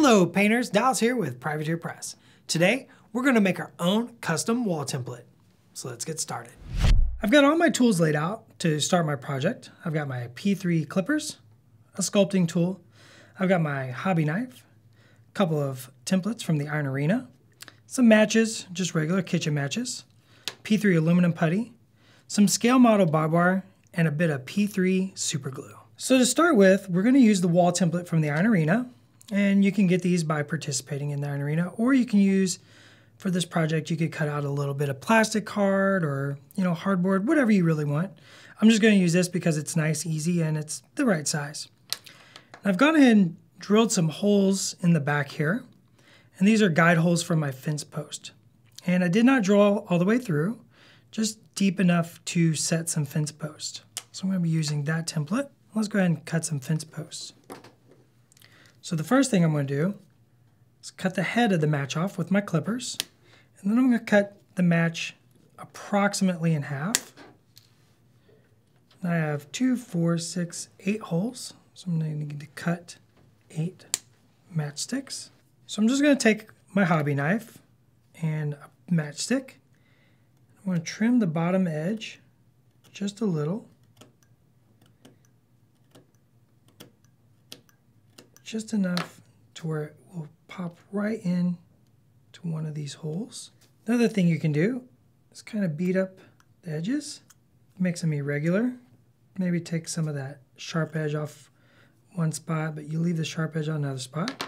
Hello painters, Dallas here with Privateer Press. Today, we're going to make our own custom wall template. So let's get started. I've got all my tools laid out to start my project. I've got my P3 clippers, a sculpting tool. I've got my hobby knife, a couple of templates from the Iron Arena, some matches, just regular kitchen matches, P3 aluminum putty, some scale model barbed wire, and a bit of P3 super glue. So to start with, we're going to use the wall template from the Iron Arena. And you can get these by participating in the Iron Arena, or you can use, for this project, you could cut out a little bit of plastic card or, hardboard, whatever you really want. I'm just going to use this because it's nice, easy, and it's the right size. I've gone ahead and drilled some holes in the back here, and these are guide holes from my fence post. And I did not drill all the way through, just deep enough to set some fence posts. So I'm going to be using that template. Let's go ahead and cut some fence posts. So the first thing I'm going to do is cut the head of the match off with my clippers. And then I'm going to cut the match approximately in half. I have 2, 4, 6, 8 holes. So I'm going to need to cut 8 matchsticks. So I'm just going to take my hobby knife and a matchstick. I'm going to trim the bottom edge just a little. Just enough to where it will pop right in to one of these holes. Another thing you can do is kind of beat up the edges, makes them irregular. Maybe take some of that sharp edge off one spot, but you leave the sharp edge on another spot.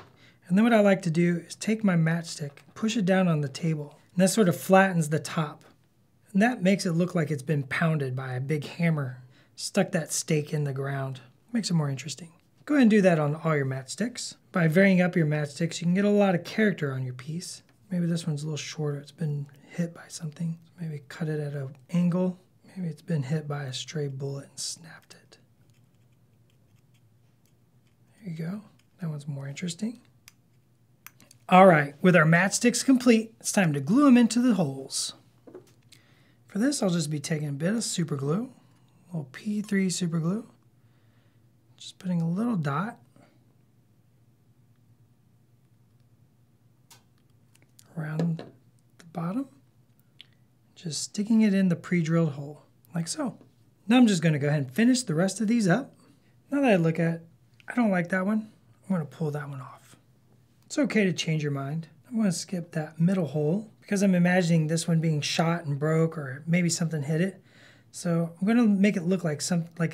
And then what I like to do is take my matchstick, push it down on the table, and that sort of flattens the top. And that makes it look like it's been pounded by a big hammer, stuck that stake in the ground. Makes it more interesting. Go ahead and do that on all your matchsticks. By varying up your matchsticks, you can get a lot of character on your piece. Maybe this one's a little shorter. It's been hit by something. Maybe cut it at an angle. Maybe it's been hit by a stray bullet and snapped it. There you go. That one's more interesting. All right, with our matchsticks complete, it's time to glue them into the holes. For this, I'll just be taking a bit of super glue, a little P3 super glue. Just putting a little dot around the bottom, just sticking it in the pre-drilled hole, like so. Now I'm just going to go ahead and finish the rest of these up. Now that I look at it, I don't like that one. I'm going to pull that one off. It's okay to change your mind. I'm going to skip that middle hole because I'm imagining this one being shot and broke, or maybe something hit it. So I'm going to make it look like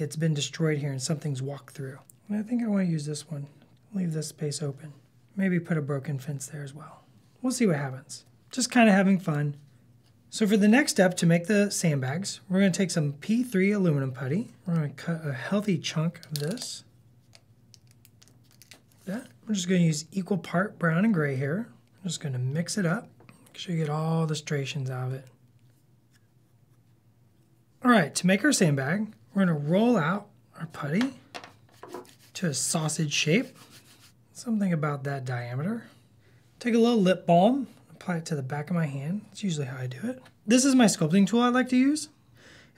it's been destroyed here and something's walked through. And I think I want to use this one. Leave this space open. Maybe put a broken fence there as well. We'll see what happens. Just kind of having fun. So for the next step to make the sandbags, we're going to take some P3 aluminum putty. We're going to cut a healthy chunk of this. Like that. We're just going to use equal part brown and gray here. I'm just going to mix it up. Make sure you get all the striations out of it. All right, to make our sandbag, we're going to roll out our putty to a sausage shape. Something about that diameter. Take a little lip balm, apply it to the back of my hand. That's usually how I do it. This is my sculpting tool I like to use.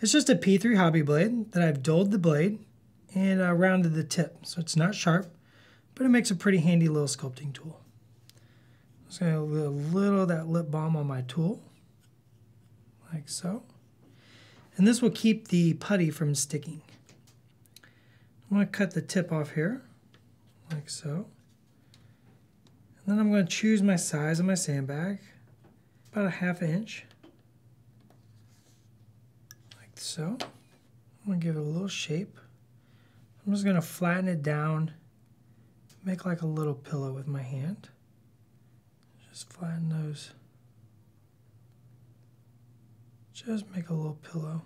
It's just a P3 hobby blade that I've dulled the blade and rounded the tip, so it's not sharp, but it makes a pretty handy little sculpting tool. I'm just going to put a little of that lip balm on my tool, like so. And this will keep the putty from sticking. I'm going to cut the tip off here, like so. And then I'm going to choose my size of my sandbag, about a 1/2 inch, like so. I'm going to give it a little shape. I'm just going to flatten it down, make like a little pillow with my hand. Just flatten those. Just make a little pillow.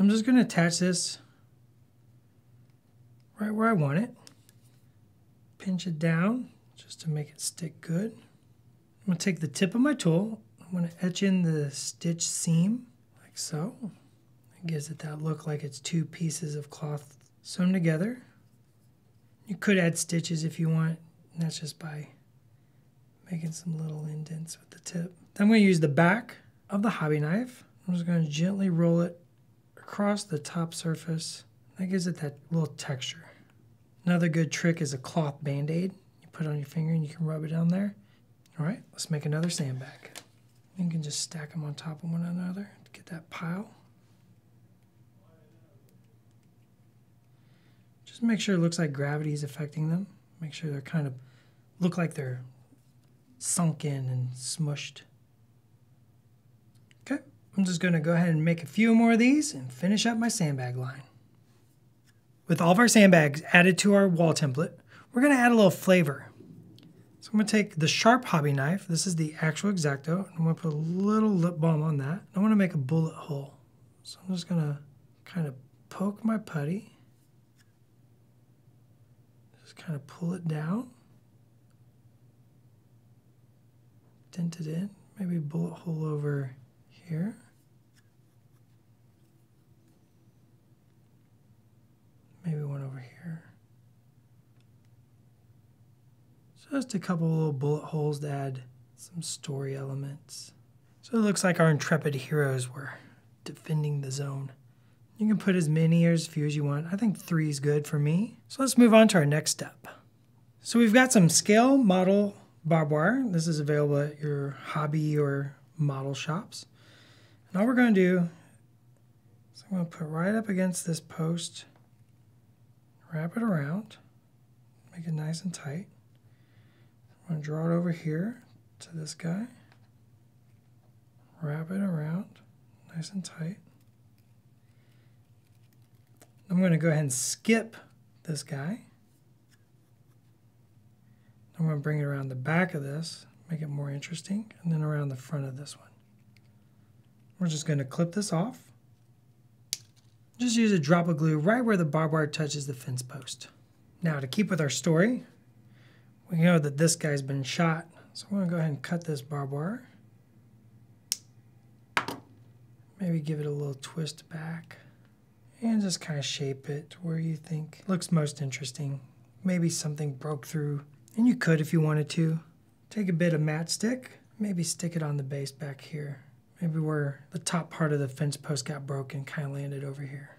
I'm just going to attach this right where I want it. Pinch it down just to make it stick good. I'm going to take the tip of my tool. I'm going to etch in the stitch seam like so. It gives it that look like it's 2 pieces of cloth sewn together. You could add stitches if you want. And that's just by making some little indents with the tip. Then I'm going to use the back of the hobby knife. I'm just going to gently roll it across the top surface. That gives it that little texture. Another good trick is a cloth band-aid. You put it on your finger and you can rub it down there. All right, let's make another sandbag. You can just stack them on top of one another to get that pile. Just make sure it looks like gravity is affecting them. Make sure they're kind of look like they're sunk in and smushed. Okay, I'm just gonna go ahead and make a few more of these and finish up my sandbag line. With all of our sandbags added to our wall template, we're gonna add a little flavor. So I'm gonna take the sharp hobby knife. This is the actual X-Acto. I'm gonna put a little lip balm on that. I wanna make a bullet hole. So I'm just gonna kind of poke my putty. Just kind of pull it down. Dent it in. Maybe a bullet hole over here. Maybe one over here. Just a couple little bullet holes to add some story elements. So it looks like our intrepid heroes were defending the zone. You can put as many or as few as you want. I think 3 is good for me. So let's move on to our next step. So we've got some scale model barbed wire. This is available at your hobby or model shops. And all we're going to do is I'm going to put right up against this post, wrap it around, make it nice and tight. I'm going to draw it over here to this guy, wrap it around nice and tight. I'm going to go ahead and skip this guy. I'm going to bring it around the back of this, make it more interesting, and then around the front of this one. We're just going to clip this off. Just use a drop of glue right where the barbed wire touches the fence post. Now to keep with our story, we know that this guy's been shot, so I'm going to go ahead and cut this barbed wire. Maybe give it a little twist back, and just kind of shape it where you think looks most interesting. Maybe something broke through. And you could, if you wanted to, take a bit of matchstick, maybe stick it on the base back here. Maybe where the top part of the fence post got broken, kind of landed over here.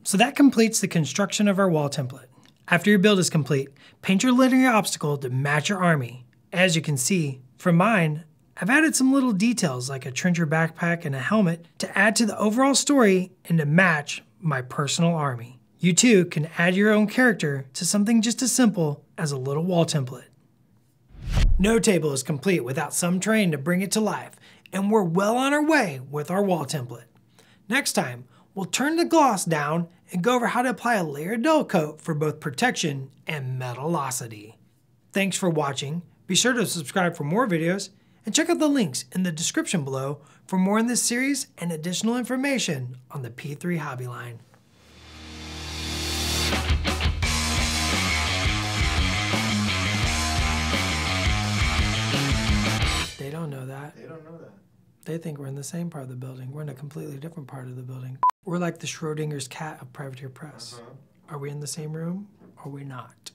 So that completes the construction of our wall template. After your build is complete, paint your linear obstacle to match your army. As you can see, for mine, I've added some little details like a trencher backpack and a helmet to add to the overall story and to match my personal army. You too can add your own character to something just as simple as a little wall template. No table is complete without some terrain to bring it to life, and we're well on our way with our wall template. Next time, we'll turn the gloss down and go over how to apply a layered dull coat for both protection and metallosity. Thanks for watching. Be sure to subscribe for more videos and check out the links in the description below for more in this series and additional information on the P3 hobby line. They don't know that. They don't know that. They think we're in the same part of the building. We're in a completely different part of the building. We're like the Schrodinger's cat of Privateer Press. Are we in the same room or are we not?